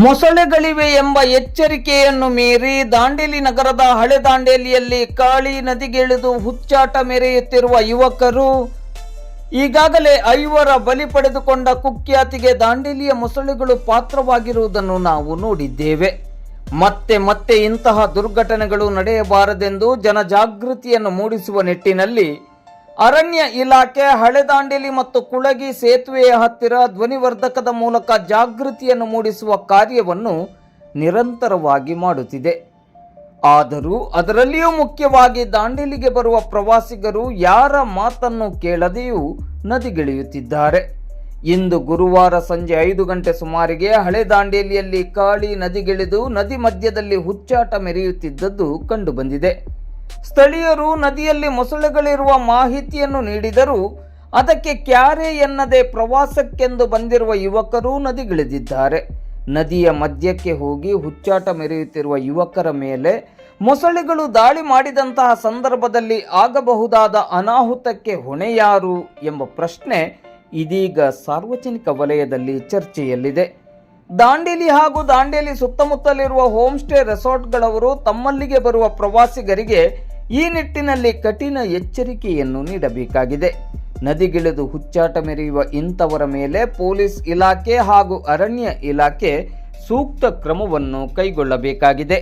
ಮೊಸಳೆಗಳಿವೆ ಎಂಬ ಎಚ್ಚರಿಕೆಯನ್ನು ಮೀರಿ ದಾಂಡೇಲಿ ನಗರದ ಹಳೆ ದಾಂಡೇಲಿಯಲ್ಲಿ ಕಾಳಿ ನದಿಗಿಳಿದು ಹುಚ್ಚಾಟ ಮೆರೆಯುತ್ತಿರುವ ಯುವಕರು ಈಗಾಗಲೇ 5 ಬಲಿ ಪಡೆದುಕೊಂಡ ಕುಖ್ಯಾತಿಗೆ ದಾಂಡೇಲಿಯ ಮೊಸಳೆಗಳು ಪಾತ್ರವಾಗಿರುವುದನ್ನು ನಾವು ನೋಡಿದ್ದೇವೆ. ಮತ್ತೆ ಮತ್ತೆ ಇಂತಹ ದುರ್ಘಟನೆಗಳು ನಡೆಯಬಾರದೆಂದು ಜನಜಾಗೃತಿಯನ್ನು ಮೂಡಿಸುವ ನಿಟ್ಟಿನಲ್ಲಿ ಅರಣ್ಯ ಇಲಾಖೆ ಹಳೆ ದಾಂಡೇಲಿ ಮತ್ತು ಕುಳಗಿ ಸೇತುವೆಯ ಹತ್ತಿರ ಧ್ವನಿವರ್ಧಕದ ಮೂಲಕ ಜಾಗೃತಿಯನ್ನು ಮೂಡಿಸುವ ಕಾರ್ಯವನ್ನು ನಿರಂತರವಾಗಿ ಮಾಡುತ್ತಿದೆ. ಆದರೂ ಅದರಲ್ಲಿಯೂ ಮುಖ್ಯವಾಗಿ ದಾಂಡೇಲಿಗೆ ಬರುವ ಪ್ರವಾಸಿಗರು ಯಾರ ಮಾತನ್ನು ಕೇಳದೆಯೂ ನದಿಗಿಳಿಯುತ್ತಿದ್ದಾರೆ. ಇಂದು ಗುರುವಾರ ಸಂಜೆ 5 ಗಂಟೆ ಸುಮಾರಿಗೆ ಹಳೆ ದಾಂಡೇಲಿಯಲ್ಲಿ ಕಾಳಿ ನದಿಗಿಳಿದು ನದಿ ಮಧ್ಯದಲ್ಲಿ ಹುಚ್ಚಾಟ ಮೆರೆಯುತ್ತಿದ್ದದ್ದು ಕಂಡುಬಂದಿದೆ. ಸ್ಥಳೀಯರು ನದಿಯಲ್ಲಿ ಮೊಸಳೆಗಳಿರುವ ಮಾಹಿತಿಯನ್ನು ನೀಡಿದರೂ ಅದಕ್ಕೆ ಕ್ಯಾರೆ ಎನ್ನದೆ ಪ್ರವಾಸಕ್ಕೆಂದು ಬಂದಿರುವ ಯುವಕರು ನದಿಗಿಳಿದಿದ್ದಾರೆ. ನದಿಯ ಮಧ್ಯಕ್ಕೆ ಹೋಗಿ ಹುಚ್ಚಾಟ ಮೆರೆಯುತ್ತಿರುವ ಯುವಕರ ಮೇಲೆ ಮೊಸಳೆಗಳು ದಾಳಿ ಮಾಡಿದಂತಹ ಸಂದರ್ಭದಲ್ಲಿ ಆಗಬಹುದಾದ ಅನಾಹುತಕ್ಕೆ ಹೊಣೆ ಯಾರು ಎಂಬ ಪ್ರಶ್ನೆ ಇದೀಗ ಸಾರ್ವಜನಿಕ ವಲಯದಲ್ಲಿ ಚರ್ಚೆಯಲ್ಲಿದೆ. ದಾಂಡೇಲಿ ಹಾಗೂ ದಾಂಡೇಲಿ ಸುತ್ತಮುತ್ತಲಿರುವ ಹೋಮ್ ಸ್ಟೇ ರೆಸಾರ್ಟ್ಗಳವರು ತಮ್ಮಲ್ಲಿಗೆ ಬರುವ ಪ್ರವಾಸಿಗರಿಗೆ ಈ ನಿಟ್ಟಿನಲ್ಲಿ ಕಠಿಣ ಎಚ್ಚರಿಕೆಯನ್ನು ನೀಡಬೇಕಾಗಿದೆ. ನದಿಗಿಳಿದು ಹುಚ್ಚಾಟ ಮೆರೆಯುವ ಇಂಥವರ ಮೇಲೆ ಪೊಲೀಸ್ ಇಲಾಖೆ ಹಾಗೂ ಅರಣ್ಯ ಇಲಾಖೆ ಸೂಕ್ತ ಕ್ರಮವನ್ನು ಕೈಗೊಳ್ಳಬೇಕಾಗಿದೆ.